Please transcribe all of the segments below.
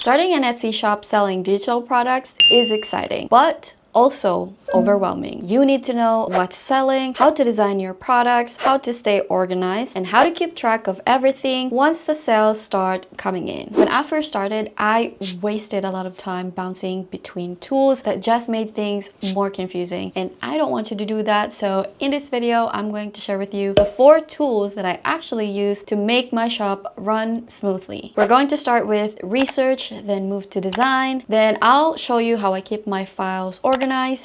Starting an Etsy shop selling digital products is exciting, but also overwhelming. You need to know what's selling, how to design your products, how to stay organized, and how to keep track of everything once the sales start coming in. When I first started, I wasted a lot of time bouncing between tools that just made things more confusing, and I don't want you to do that. So in this video, I'm going to share with you the 4 tools that I actually use to make my shop run smoothly. We're going to start with research, then move to design, then I'll show you how I keep my files organized,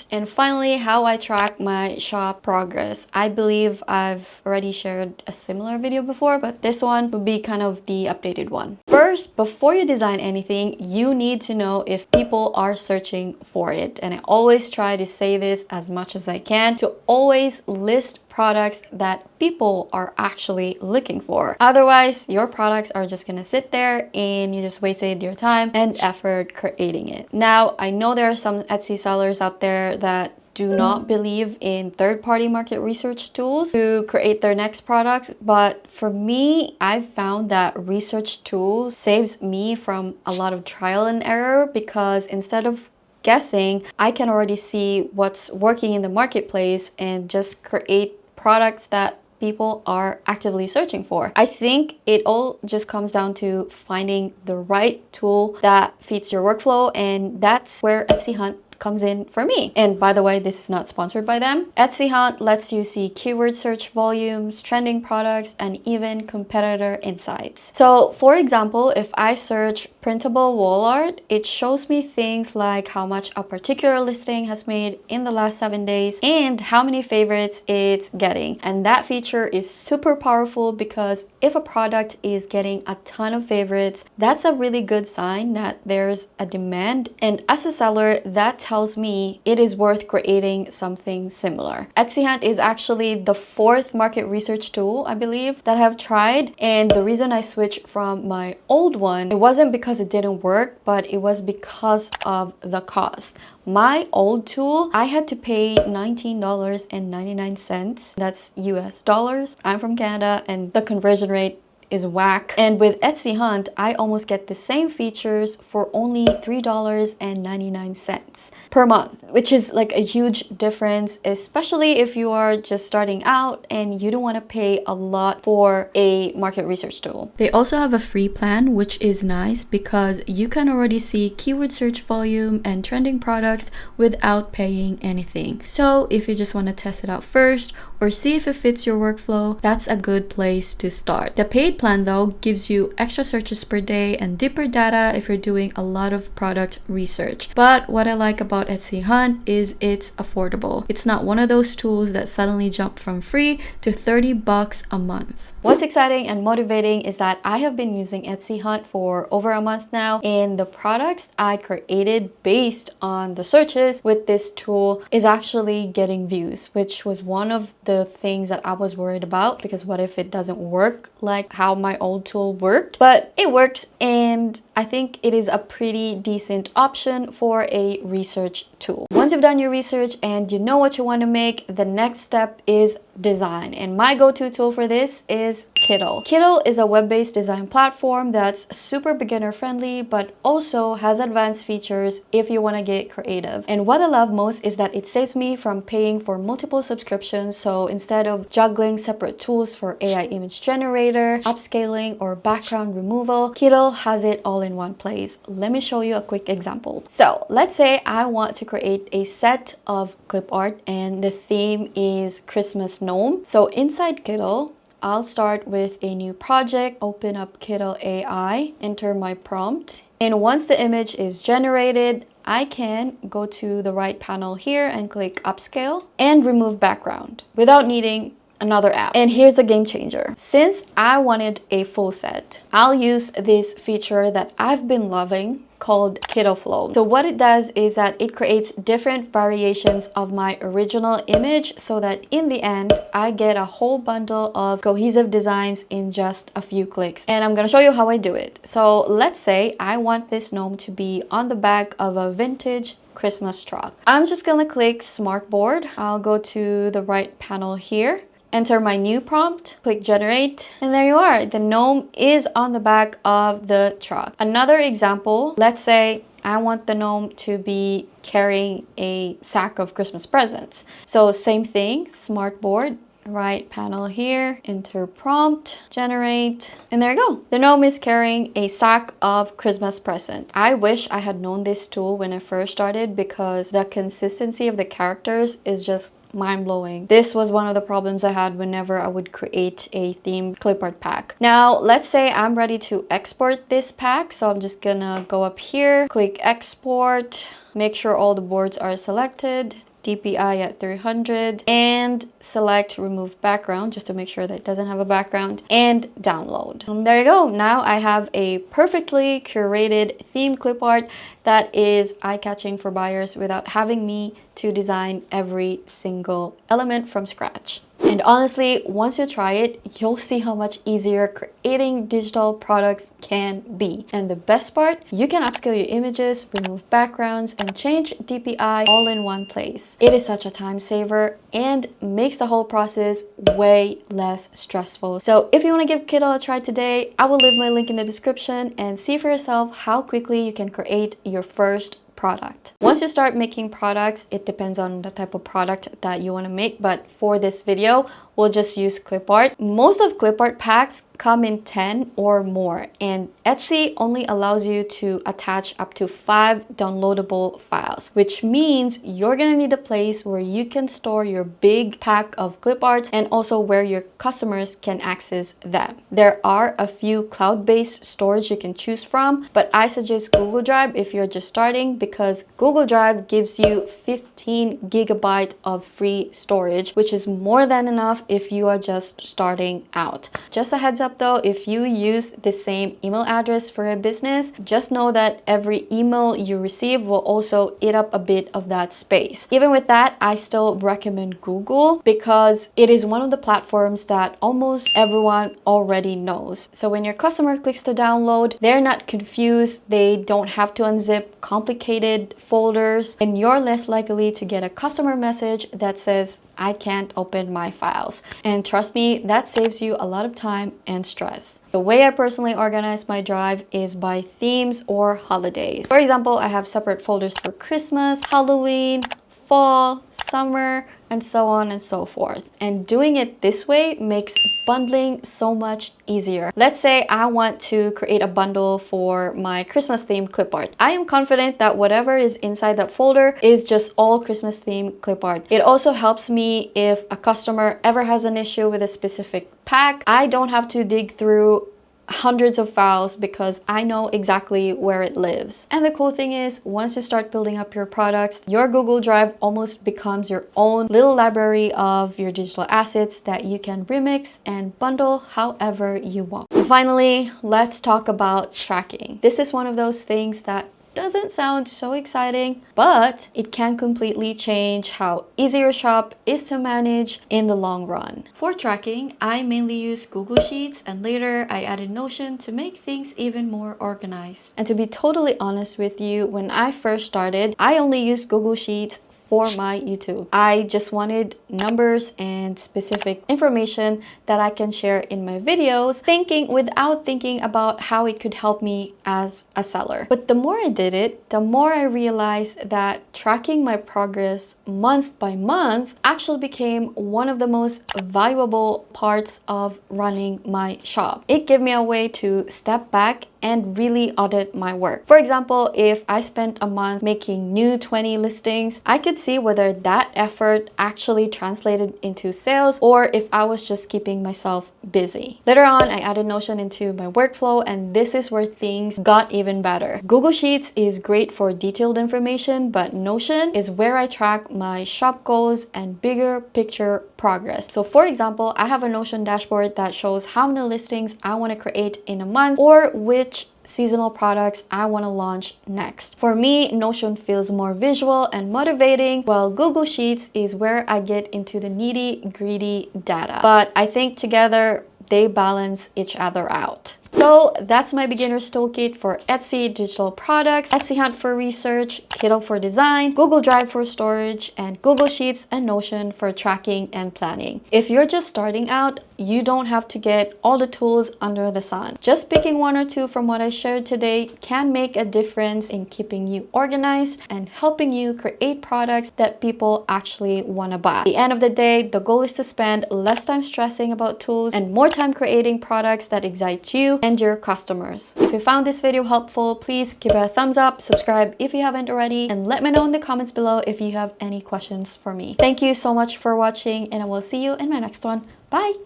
and finally how I track my shop progress. I believe I've already shared a similar video before, but this one would be kind of the updated one. First, before you design anything, you need to know if people are searching for it. And I always try to say this as much as I can, to always list products that people are actually looking for. Otherwise, your products are just gonna sit there and you just wasted your time and effort creating it. Now, I know there are some Etsy sellers out there that do not believe in third-party market research tools to create their next product, but for me, I've found that research tools saves me from a lot of trial and error, because instead of guessing, I can already see what's working in the marketplace and just create products that people are actively searching for. I think it all just comes down to finding the right tool that fits your workflow, and that's where Etsy Hunt comes in for me. And by the way, this is not sponsored by them. Etsy Hunt lets you see keyword search volumes, trending products, and even competitor insights. So for example, if I search printable wall art, it shows me things like how much a particular listing has made in the last 7 days and how many favorites it's getting. And that feature is super powerful, because if a product is getting a ton of favorites, that's a really good sign that there's a demand. And as a seller, that tells me it is worth creating something similar. Etsy Hunt is actually the 4th market research tool, I believe, that I've tried. And the reason I switched from my old one, it wasn't because it didn't work, but it was because of the cost. My old tool, I had to pay $19.99. That's US dollars. I'm from Canada and the conversion rate is whack. And with Etsy Hunt, I almost get the same features for only $3.99 per month, which is like a huge difference, especially if you are just starting out and you don't want to pay a lot for a market research tool. They also have a free plan, which is nice because you can already see keyword search volume and trending products without paying anything. So if you just want to test it out first or see if it fits your workflow, that's a good place to start. The paid plan though gives you extra searches per day and deeper data if you're doing a lot of product research. But what I like about Etsy Hunt is it's affordable. It's not one of those tools that suddenly jump from free to $30 a month. What's exciting and motivating is that I have been using Etsy Hunt for over a month now, and the products I created based on the searches with this tool is actually getting views, which was one of the things that I was worried about, because what if it doesn't work like how my old tool worked? But it works, and I think it is a pretty decent option for a research tool. Once you've done your research and you know what you want to make, the next step is design. And my go-to tool for this is Kittl. Kittl is a web-based design platform that's super beginner friendly, but also has advanced features if you want to get creative. And what I love most is that it saves me from paying for multiple subscriptions. So instead of juggling separate tools for AI image generator, upscaling, or background removal, Kittl has it all in one place. Let me show you a quick example. So let's say I want to create a set of clip art and the theme is Christmas gnome. So inside Kittl, I'll start with a new project, open up Kittl AI, enter my prompt. And once the image is generated, I can go to the right panel here and click upscale and remove background without needing another app. And here's a game changer. Since I wanted a full set, I'll use this feature that I've been loving called Kittl Flow. So what it does is that it creates different variations of my original image so that in the end, I get a whole bundle of cohesive designs in just a few clicks. And I'm gonna show you how I do it. So let's say I want this gnome to be on the back of a vintage Christmas truck. I'm just gonna click Smartboard. I'll go to the right panel here, enter my new prompt, click generate, and there you are. The gnome is on the back of the truck. Another example, let's say I want the gnome to be carrying a sack of Christmas presents. So same thing, smart board, right panel here, enter prompt, generate, and there you go. The gnome is carrying a sack of Christmas presents. I wish I had known this tool when I first started because the consistency of the characters is just mind-blowing. This was one of the problems I had whenever I would create a theme clipart pack. Now, let's say I'm ready to export this pack. So I'm just gonna go up here, click export, make sure all the boards are selected, DPI at 300, and select remove background just to make sure that it doesn't have a background, and download. And there you go. Now I have a perfectly curated theme clip art that is eye-catching for buyers without having me to design every single element from scratch. And honestly, once you try it, you'll see how much easier creating digital products can be. And the best part, you can upscale your images, remove backgrounds, and change DPI all in one place. It is such a time saver and makes the whole process way less stressful. So if you want to give Kindle a try today, I will leave my link in the description and see for yourself how quickly you can create your first product. Once you start making products, it depends on the type of product that you want to make, but for this video, we'll just use clip art. Most of clip art packs come in 10 or more, and Etsy only allows you to attach up to 5 downloadable files, which means you're gonna need a place where you can store your big pack of clip arts and also where your customers can access them. There are a few cloud-based storage you can choose from, but I suggest Google Drive if you're just starting because Google Drive gives you 15 gigabytes of free storage, which is more than enough if you are just starting out. Just a heads up though, if you use the same email address for a business, just know that every email you receive will also eat up a bit of that space. Even with that, I still recommend Google because it is one of the platforms that almost everyone already knows. So when your customer clicks to download, they're not confused, they don't have to unzip complicated folders, and you're less likely to get a customer message that says, I can't open my files. And trust me, that saves you a lot of time and stress. The way I personally organize my drive is by themes or holidays. For example, I have separate folders for Christmas, Halloween, fall, summer, and so on and so forth. And doing it this way makes bundling so much easier. Let's say I want to create a bundle for my Christmas themed clip art. I am confident that whatever is inside that folder is just all Christmas themed clip art. It also helps me if a customer ever has an issue with a specific pack. I don't have to dig through hundreds of files because I know exactly where it lives. And the cool thing is, once you start building up your products, your Google Drive almost becomes your own little library of your digital assets that you can remix and bundle however you want. And finally, let's talk about tracking. This is one of those things that doesn't sound so exciting, but it can completely change how easy your shop is to manage in the long run. For tracking, I mainly use Google Sheets, and later I added Notion to make things even more organized. And to be totally honest with you, when I first started, I only used Google Sheets for my YouTube. I just wanted numbers and specific information that I can share in my videos, without thinking about how it could help me as a seller. But the more I did it, the more I realized that tracking my progress month by month actually became one of the most valuable parts of running my shop. It gave me a way to step back and really audit my work. For example, if I spent a month making new 20 listings, I could see whether that effort actually translated into sales or if I was just keeping myself busy. Later on, I added Notion into my workflow, and this is where things got even better. Google Sheets is great for detailed information, but Notion is where I track my shop goals and bigger picture progress. So for example, I have a Notion dashboard that shows how many listings I want to create in a month or which seasonal products I want to launch next. For me, Notion feels more visual and motivating, while Google Sheets is where I get into the nitty-gritty data. But I think together they balance each other out. So that's my beginner's toolkit for Etsy digital products, Etsy Hunt for research, Kiddo for design, Google Drive for storage, and Google Sheets and Notion for tracking and planning. If you're just starting out, you don't have to get all the tools under the sun. Just picking one or two from what I shared today can make a difference in keeping you organized and helping you create products that people actually want to buy. At the end of the day, the goal is to spend less time stressing about tools and more time creating products that excite you and your customers. If you found this video helpful, please give it a thumbs up, subscribe if you haven't already, and let me know in the comments below if you have any questions for me. Thank you so much for watching, and I will see you in my next one. Bye!